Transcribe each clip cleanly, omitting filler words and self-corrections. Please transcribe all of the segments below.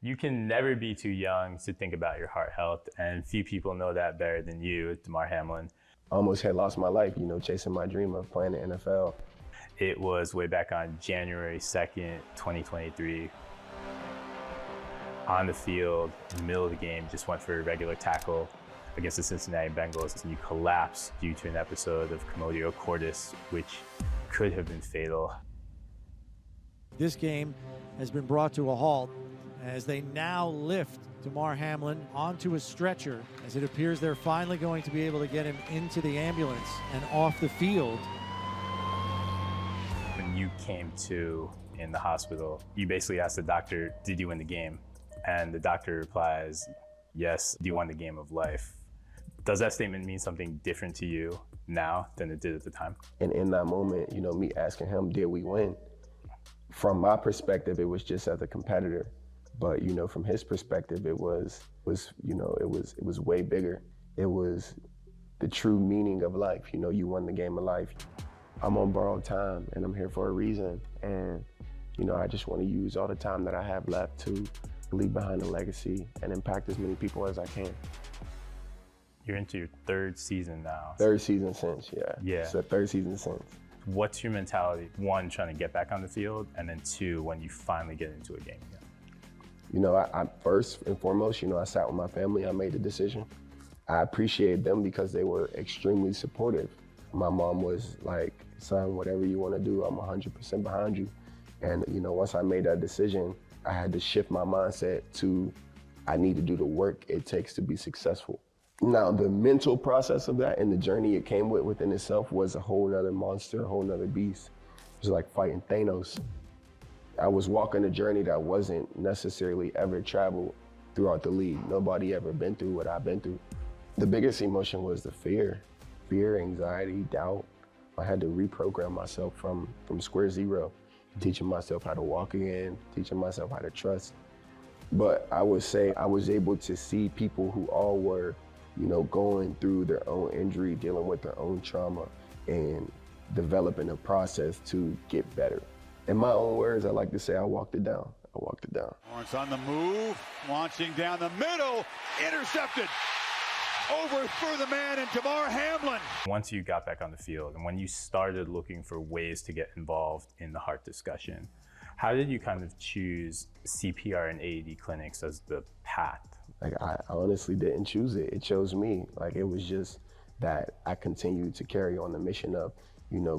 You can never be too young to think about your heart health, and few people know that better than you, Damar Hamlin. Almost had lost my life, chasing my dream of playing the NFL. It was way back on January 2nd, 2023. On the field, in the middle of the game, just went for a regular tackle against the Cincinnati Bengals, and you collapsed due to an episode of commotio cordis, which could have been fatal. This game has been brought to a halt as they now lift Damar Hamlin onto a stretcher, as it appears they're finally going to be able to get him into the ambulance and off the field. When you came to in the hospital, you basically asked the doctor, did you win the game? And the doctor replies, yes, you won the game of life. Does that statement mean something different to you now than it did at the time? And in that moment, me asking him, did we win? From my perspective, it was just as a competitor. But, from his perspective, it was way bigger. It was the true meaning of life. You won the game of life. I'm on borrowed time and I'm here for a reason. And, I just want to use all the time that I have left to leave behind a legacy and impact as many people as I can. You're into your third season now. Third season since, yeah. Yeah. It's the third season since. What's your mentality? One, trying to get back on the field, and then two, when you finally get into a game again? I first and foremost, I sat with my family, I made the decision. I appreciate them because they were extremely supportive. My mom was like, son, whatever you want to do, I'm 100% behind you. And, once I made that decision, I had to shift my mindset to, I need to do the work it takes to be successful. Now, the mental process of that and the journey it came with within itself was a whole nother monster, a whole nother beast. It was like fighting Thanos. I was walking a journey that wasn't necessarily ever traveled throughout the league. Nobody ever been through what I've been through. The biggest emotion was the fear, anxiety, doubt. I had to reprogram myself from square zero, teaching myself how to walk again, teaching myself how to trust. But I would say I was able to see people who all were, going through their own injury, dealing with their own trauma, and developing a process to get better. In my own words, I like to say I walked it down. I walked it down. Lawrence on the move, launching down the middle, intercepted. Overthrew the man and Damar Hamlin. Once you got back on the field and when you started looking for ways to get involved in the heart discussion, how did you kind of choose CPR and AED clinics as the path? I honestly didn't choose it. It chose me. It was just that I continued to carry on the mission of,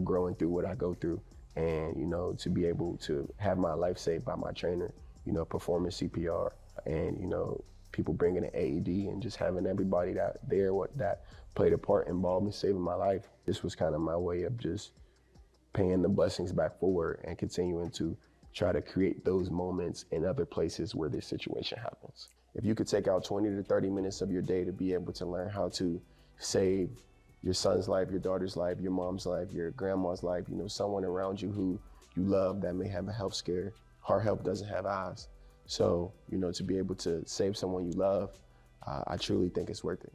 growing through what I go through. And, to be able to have my life saved by my trainer, performing CPR and, people bringing an AED and just having everybody that played a part involved in saving my life. This was kind of my way of just paying the blessings back forward and continuing to try to create those moments in other places where this situation happens. If you could take out 20 to 30 minutes of your day to be able to learn how to save your son's life, your daughter's life, your mom's life, your grandma's life, someone around you who you love that may have a health scare. Heart health doesn't have eyes. So, to be able to save someone you love, I truly think it's worth it.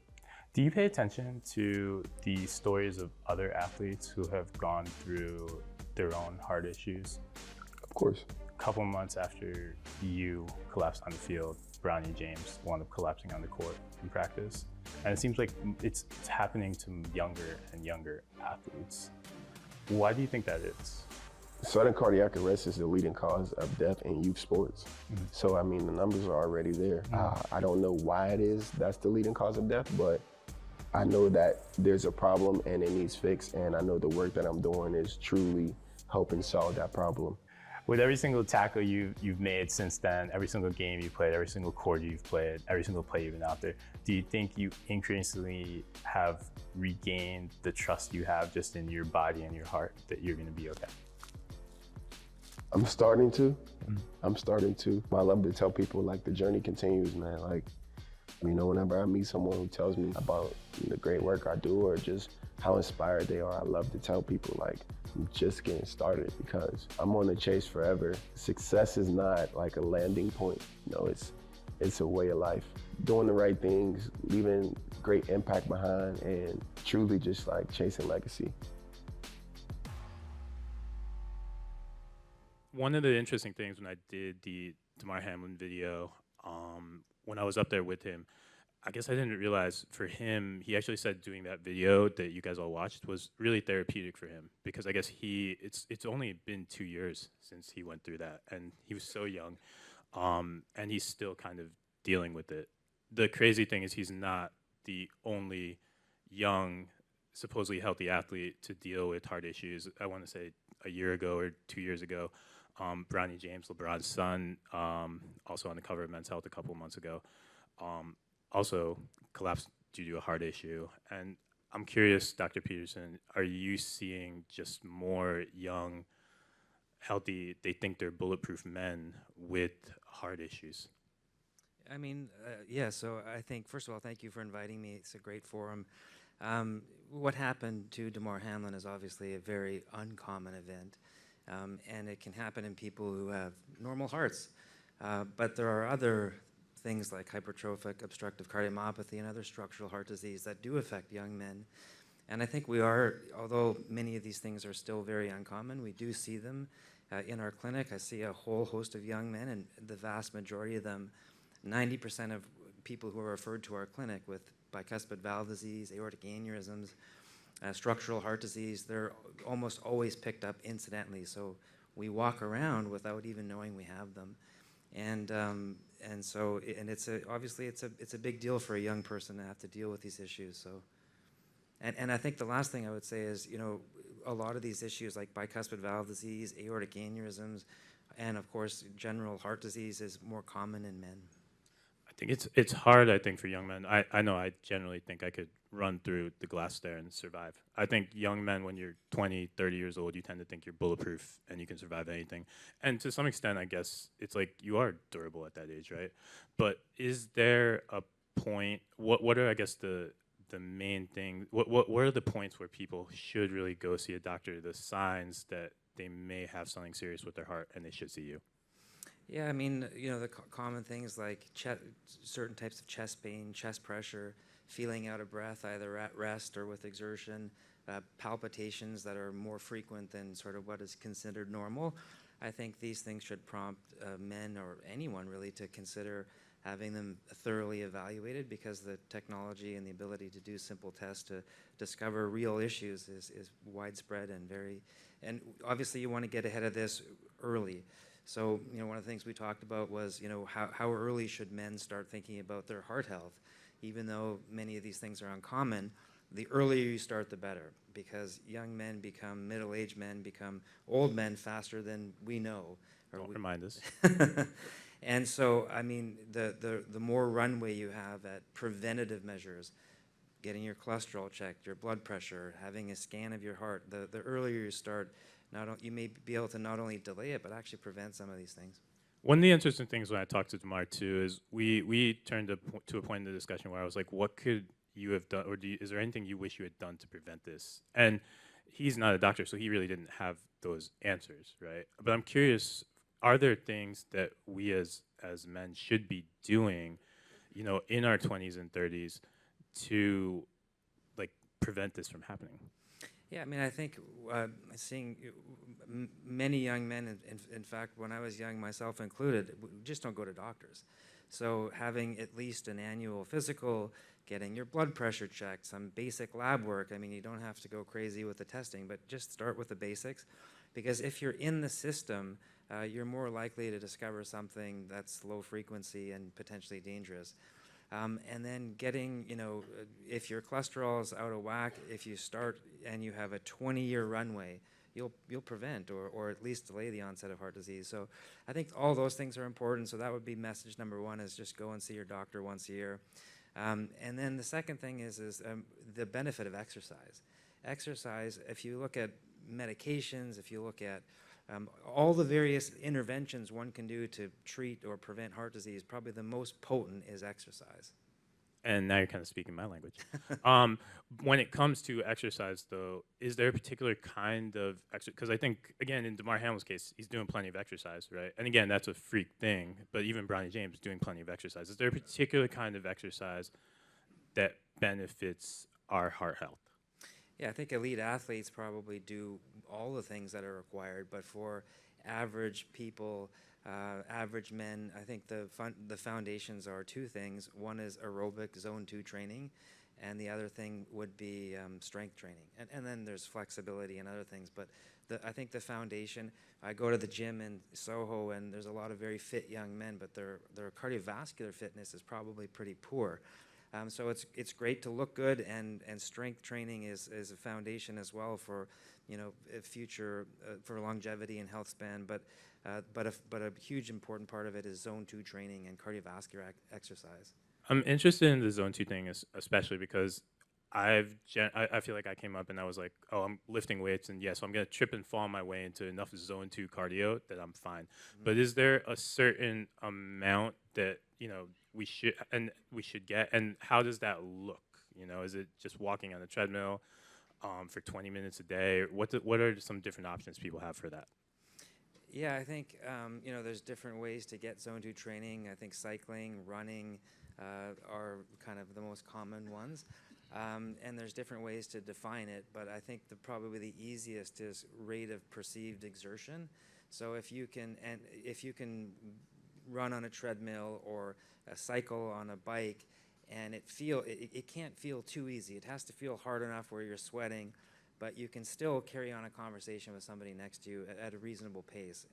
Do you pay attention to the stories of other athletes who have gone through their own heart issues? Of course. A couple months after you collapsed on the field, Bronny James wound up collapsing on the court in practice. And it seems like it's happening to younger and younger athletes. Why do you think that is? Sudden cardiac arrest is the leading cause of death in youth sports. Mm-hmm. So, the numbers are already there. Mm-hmm. I don't know why it is that's the leading cause of death, but I know that there's a problem and it needs fixed, and I know the work that I'm doing is truly helping solve that problem. With every single tackle you've made since then, every single game you played, every single quarter you've played, every single play you've been out there, do you think you increasingly have regained the trust you have just in your body and your heart that you're going to be okay? I'm starting to. I love to tell people the journey continues, man. Whenever I meet someone who tells me about the great work I do or just how inspired they are, I love to tell people I'm just getting started because I'm on a chase forever. Success is not a landing point. It's a way of life. Doing the right things, leaving great impact behind, and truly just chasing legacy. One of the interesting things when I did the Damar Hamlin video when I was up there with him, I guess I didn't realize for him, he actually said doing that video that you guys all watched was really therapeutic for him, because I guess it's only been 2 years since he went through that, and he was so young, and he's still kind of dealing with it. The crazy thing is he's not the only young, supposedly healthy athlete to deal with heart issues. I want to say a year ago or 2 years ago, Bronny James, LeBron's son, also on the cover of Men's Health a couple months ago, also collapsed due to a heart issue. And I'm curious, Dr. Peterson, are you seeing just more young, healthy, they think they're bulletproof men with heart issues? I mean, yeah, so I think, first of all, thank you for inviting me. It's a great forum. What happened to Damar Hamlin is obviously a very uncommon event, and it can happen in people who have normal hearts. But there are other things like hypertrophic obstructive cardiomyopathy and other structural heart disease that do affect young men. And I think we are, although many of these things are still very uncommon, we do see them in our clinic. I see a whole host of young men, and the vast majority of them, 90% of people who are referred to our clinic with bicuspid valve disease, aortic aneurysms, structural heart disease, they're almost always picked up incidentally. So we walk around without even knowing we have them. And so it's obviously it's a big deal for a young person to have to deal with these issues. So, and I think the last thing I would say is, you know, a lot of these issues like bicuspid valve disease, aortic aneurysms, and of course general heart disease is more common in men. I think it's hard, I think, for young men. I know I generally think I could run through the glass there and survive. I think young men, when you're 20, 30 years old, you tend to think you're bulletproof and you can survive anything. And to some extent, I guess, it's like you are durable at that age, right? But is there a point, what are, I guess, the main thing, what are the points where people should really go see a doctor, the signs that they may have something serious with their heart and they should see you? Yeah, I mean, you know, the common things like certain types of chest pain, chest pressure, feeling out of breath either at rest or with exertion, palpitations that are more frequent than sort of what is considered normal. I think these things should prompt men or anyone really to consider having them thoroughly evaluated, because the technology and the ability to do simple tests to discover real issues is widespread and obviously you want to get ahead of this early. So, you know, one of the things we talked about was, you know, how early should men start thinking about their heart health? Even though many of these things are uncommon, the earlier you start, the better, because young men become, middle-aged men become old men faster than we know. Don't remind us. And so, I mean, the more runway you have at preventative measures, getting your cholesterol checked, your blood pressure, having a scan of your heart, the earlier you start, you may be able to not only delay it, but actually prevent some of these things. One of the interesting things when I talked to Damar too is we turned to a point in the discussion where I was like, what could you have done, or is there anything you wish you had done to prevent this? And he's not a doctor, so he really didn't have those answers, right? But I'm curious, are there things that we as men should be doing, you know, in our 20s and 30s to like prevent this from happening? Yeah, I mean, I think seeing many young men, in fact, when I was young, myself included, we just don't go to doctors. So having at least an annual physical, getting your blood pressure checked, some basic lab work. I mean, you don't have to go crazy with the testing, but just start with the basics. Because if you're in the system, you're more likely to discover something that's low frequency and potentially dangerous. And then getting, you know, if your cholesterol is out of whack, if you start and you have a 20-year runway, you'll prevent or at least delay the onset of heart disease. So I think all those things are important. So that would be message number one, is just go and see your doctor once a year. And then the second thing is the benefit of exercise. Exercise, if you look at medications, if you look at all the various interventions one can do to treat or prevent heart disease, probably the most potent is exercise. And now you're kind of speaking my language. When it comes to exercise, though, is there a particular kind of exercise? Because I think, again, in Damar Hamlin's case, he's doing plenty of exercise, right? And again, that's a freak thing, but even Bronny James is doing plenty of exercise. Is there a particular kind of exercise that benefits our heart health? Yeah, I think elite athletes probably do all the things that are required, but for average people, average men, I think the foundations are two things. One is aerobic zone 2 training, and the other thing would be strength training. And then there's flexibility and other things. But I think the foundation, I go to the gym in Soho, and there's a lot of very fit young men, but their cardiovascular fitness is probably pretty poor. So it's great to look good, and strength training is a foundation as well for, future for longevity and health span. But a huge important part of it is zone 2 training and cardiovascular exercise. I'm interested in the zone 2 thing, especially because I feel like I came up and I was like, oh, I'm lifting weights, and so I'm gonna trip and fall my way into enough zone 2 cardio that I'm fine. Mm-hmm. But is there a certain amount that we should get, and how does that look? Is it just walking on the treadmill for 20 minutes a day? What are some different options people have for that? Yeah, I think there's different ways to get zone 2 training. I think cycling, running are kind of the most common ones. And there's different ways to define it, but I think probably the easiest is rate of perceived exertion. So if you can run on a treadmill or a cycle on a bike, and it can't feel too easy. It has to feel hard enough where you're sweating, but you can still carry on a conversation with somebody next to you at a reasonable pace.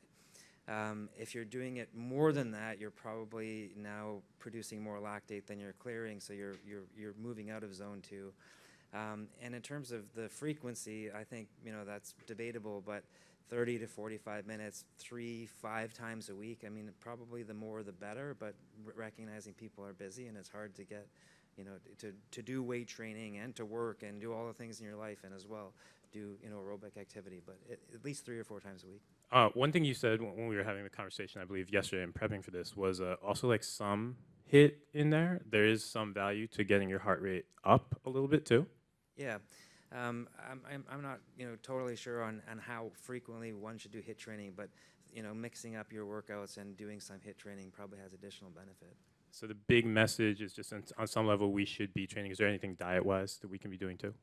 If you're doing it more than that, you're probably now producing more lactate than you're clearing, so you're moving out of zone 2. And in terms of the frequency, I think that's debatable, but 30 to 45 minutes, 3-5 times a week. I mean, probably the more the better, but recognizing people are busy and it's hard to get, to do weight training and to work and do all the things in your life, and as well do aerobic activity, but at least 3 or 4 times a week. One thing you said when we were having the conversation, I believe yesterday in prepping for this, was also like some HIIT in there. There is some value to getting your heart rate up a little bit too. Yeah, I'm not totally sure on how frequently one should do HIIT training, but mixing up your workouts and doing some HIIT training probably has additional benefit. So the big message is just on some level we should be training. Is there anything diet-wise that we can be doing too?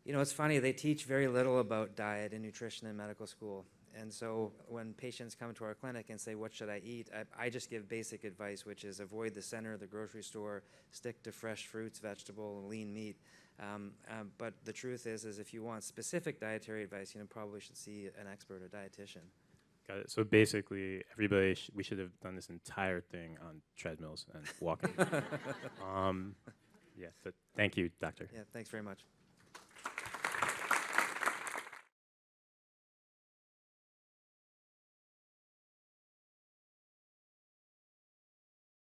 It's funny, they teach very little about diet and nutrition in medical school. And so when patients come to our clinic and say, what should I eat? I just give basic advice, which is avoid the center of the grocery store, stick to fresh fruits, vegetable, and lean meat. But the truth is if you want specific dietary advice, probably should see an expert, a dietitian. Got it. So basically, everybody, we should have done this entire thing on treadmills and walking. Yeah, but thank you, doctor. Yeah, thanks very much.